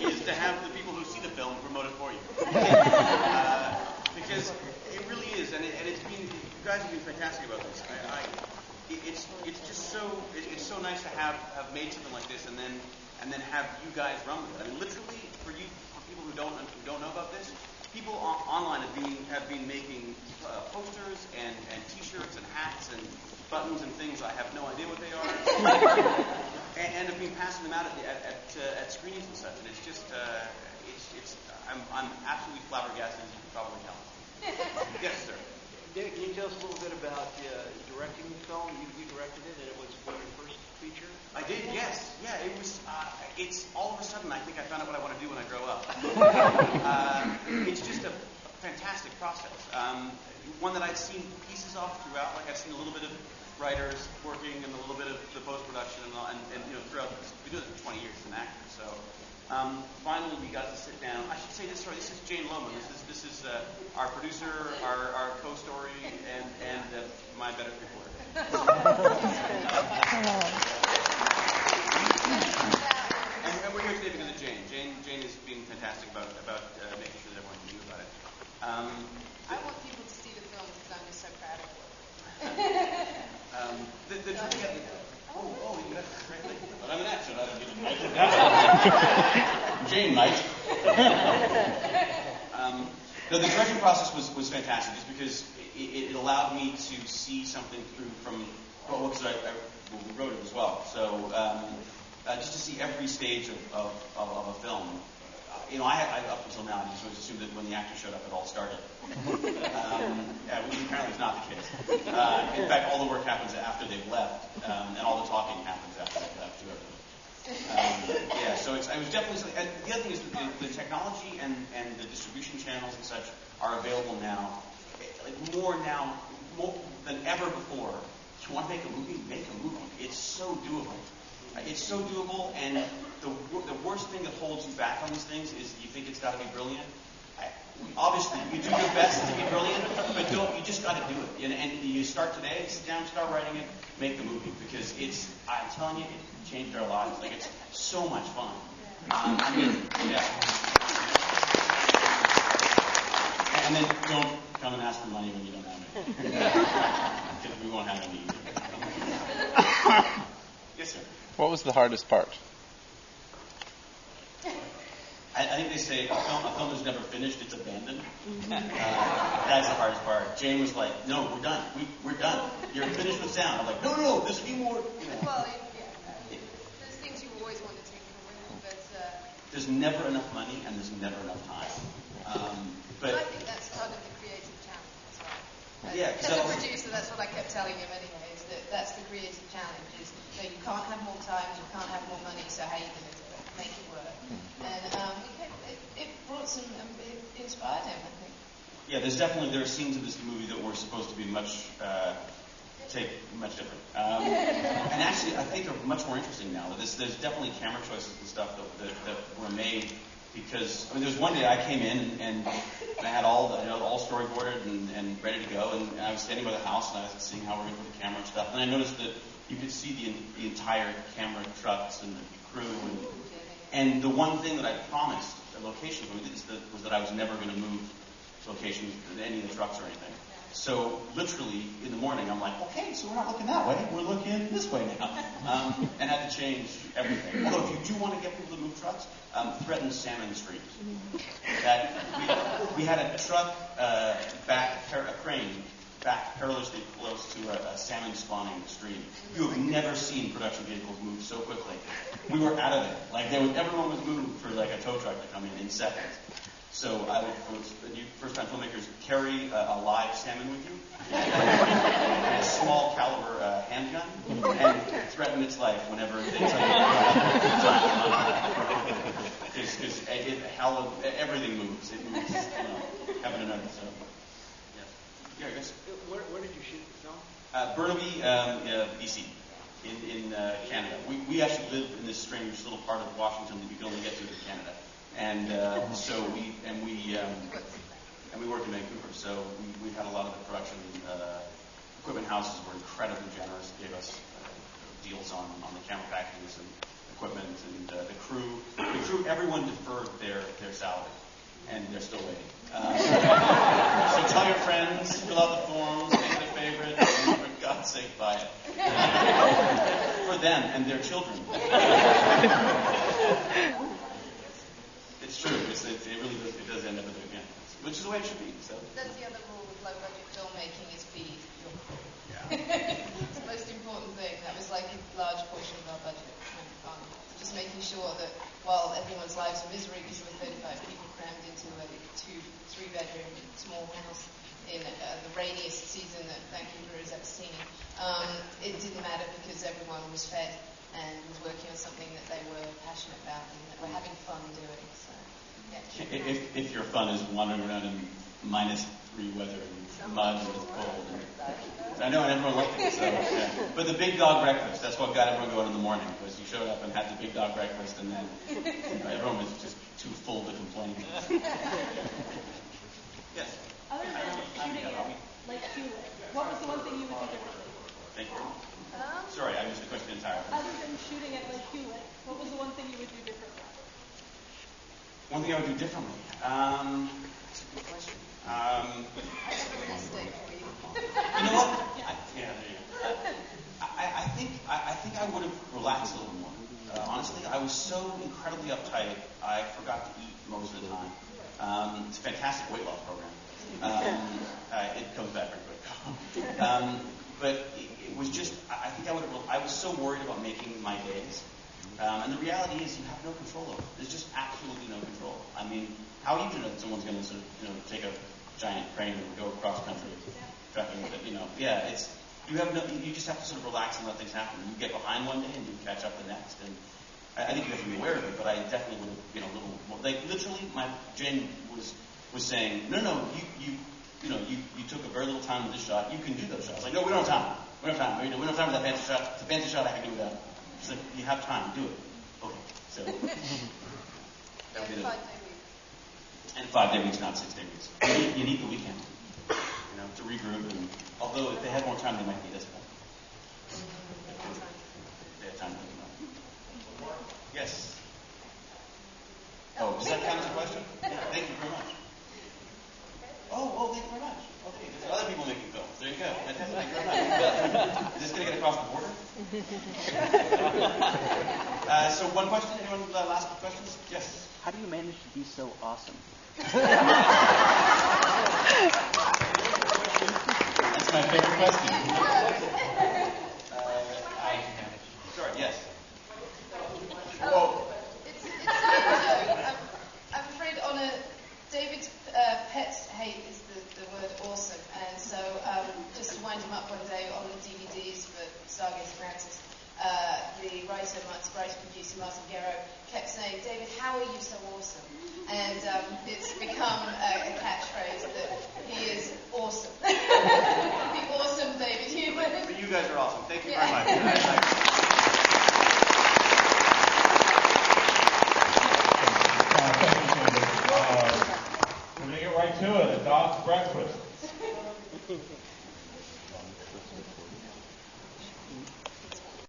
is to have the people who see the film promote it for you. Because it really is, and it's been, you guys have been fantastic about this. It's just so, it's so nice to have made something like this and then have you guys run with it. I mean, literally, for people who don't know about this, people online have been making posters and T-shirts and hats and buttons and things. I have no idea what they are, and have been passing them out at screenings and such. And it's just, I'm absolutely flabbergasted, as you can probably tell. Yes, sir. David, can you tell us a little bit about directing the film? You directed it, and it was your first feature? I did, yes. Yeah, it was. It's all of a sudden I think I found out what I want to do when I grow up. It's just a fantastic process. One that I've seen pieces of throughout. Like I've seen a little bit of writers working and a little bit of the post-production and throughout. We do it for 20 years as an actor, so. Finally, we got to sit down. I should say this. Sorry, this is Jane Lohman. This is our producer, our co-story, and my better reporter. and we're here today because of Jane. Jane has been fantastic about making sure that everyone knew about it. I want people to see the film because I'm just so proud of it. You got it right there. But I'm an actor. Jane might. No, the directing process was fantastic, just because it allowed me to see something through from because we wrote it as well. So just to see every stage of a film. I up until now, I just always assumed that when the actor showed up, it all started. Which apparently is not the case. In fact, all the work happens after they've left, and all the talking happens after they've left, too. So it was definitely something. And the other thing is that the technology and the distribution channels and such are available now, more than ever before. If you want to make a movie, make a movie. It's so doable. It's so doable, and the worst thing that holds you back on these things is you think it's got to be brilliant. Obviously, you do your best to be brilliant, but you just got to do it. And you start today, sit down, start writing it, make the movie, because I'm telling you, it changed our lives. Like, it's so much fun. And then don't come and ask for money when you don't have it. Because we won't have any either. Yes, sir. What was the hardest part? I think they say a film is never finished, it's abandoned. That's the hardest part. Jane was like, no, we're done. We're done. You're finished with sound. I'm like, no, there's a few more. Well, there's things you always want to tinker with, but... There's never enough money and there's never enough time. But I think that's part of the creative challenge as well. Yeah, as a producer, that's what I kept telling him anyway, is that's the creative challenge, is you can't have more time, you can't have more money, so how are you going to do it? Make it work. And it brought some, it inspired him, I think. Yeah, there are scenes in this movie that were supposed to be much different. And actually, I think are much more interesting now. There's definitely camera choices and stuff that were made because, there was one day I came in and I had all storyboarded and ready to go, and I was standing by the house and I was seeing how we're going to put the camera and stuff, and I noticed that you could see the entire camera trucks and the crew, and the one thing that I promised the locations when we did this was that I was never going to move locations, any of the trucks or anything. So literally in the morning I'm like, okay, so we're not looking that way, we're looking this way now, and had to change everything. Although if you do want to get people to move trucks, threaten salmon streams. That we had a truck a crane back perilously close to a salmon spawning stream. You have never seen production vehicles move so quickly. We were out of it. Like everyone was moved for like a tow truck to come in seconds. So first-time filmmakers, carry a live salmon with you, and a small caliber handgun, and threaten its life whenever they tell you because everything moves. It moves, heaven and earth. So, yeah, I guess. Where did you shoot the film? Burnaby, BC, in Canada. We actually live in this strange little part of Washington that you can only get to in Canada. And we work in Vancouver, so we had a lot of the production equipment houses were incredibly generous, gave us deals on the camera packages and equipment, and the crew, everyone deferred their salary, and they're still waiting. So tell your friends, fill out the forms, make it a favorite, and for God's sake, buy it. For them and their children. It's true. It really does end up with it again, which is the way it should be. So That's the other rule with low-budget filmmaking is feed your crew. yeah. It's the most important thing. That was like a large portion of our budget. Just making sure that while everyone's lives are misery because there were 35 people crammed into a 2-3-bedroom small house in the rainiest season that Vancouver has ever seen, it didn't matter because everyone was fed and was working on something that they were passionate about and that were having fun doing. So, yeah. If your fun is wandering around in -3 weather and mud and it's cold. I know, and everyone liked it. So, yeah. But the big dog breakfast, that's what got everyone going in the morning, was you showed up and had the big dog breakfast, and then everyone was just too full to complain. Yes? Other than shooting it, like Hewlett, what was the one thing you would do differently? Thank you. Sorry, I missed the question entirely. Other than shooting at Lake Hewlett, what was the one thing you would do differently? One thing I would do differently? That's a good question. I have a mistake for you. You know what? There you go. I think I would have relaxed a little more. Honestly, I was so incredibly uptight, I forgot to eat most of the time. It's a fantastic weight loss program. It comes back very quick. But it was just, I think I was so worried about making my days. And the reality is you have no control over it. There's just absolutely no control. I mean, how are you going to know that someone's going to sort of, take a giant crane and go across country trucking with it? You just have to sort of relax and let things happen. You get behind one day and you catch up the next. And I think you have to be aware of it, but I definitely would have been a little more, like literally Jen was saying, no, you took a very little time with this shot. You can do those shots. Like, no, we don't have time. We don't have time. We don't have time for that fancy shot. It's a fancy shot. I can do without. She's like, you have time. Do it. Okay. So that would be 5-day week. and 5-day weeks, not 6-day weeks. You need the weekend, to regroup. And although if they had more time, they might be this one. They have time to think about it. Yes. Oh, does that count as a question? Yeah. Thank you very much. Oh, thank you very much. Okay, there's other people making films. There you go. Fantastic. Thank you very much. Is this going to get across the border? So one question. Anyone last questions? Yes. How do you manage to be so awesome? That's my favorite question. Sorry. Yes. Oh. I'm afraid David's pet hate is the word awesome, and so just to wind him up one day on the DVDs for Stargate Atlantis, the writer-producer Martin Guerrero kept saying, "David, how are you so awesome?" And it's become a catchphrase that he is awesome. The awesome David Hewlett. But you guys are awesome. Thank you very much. We're going to get right to it. A dog's breakfast.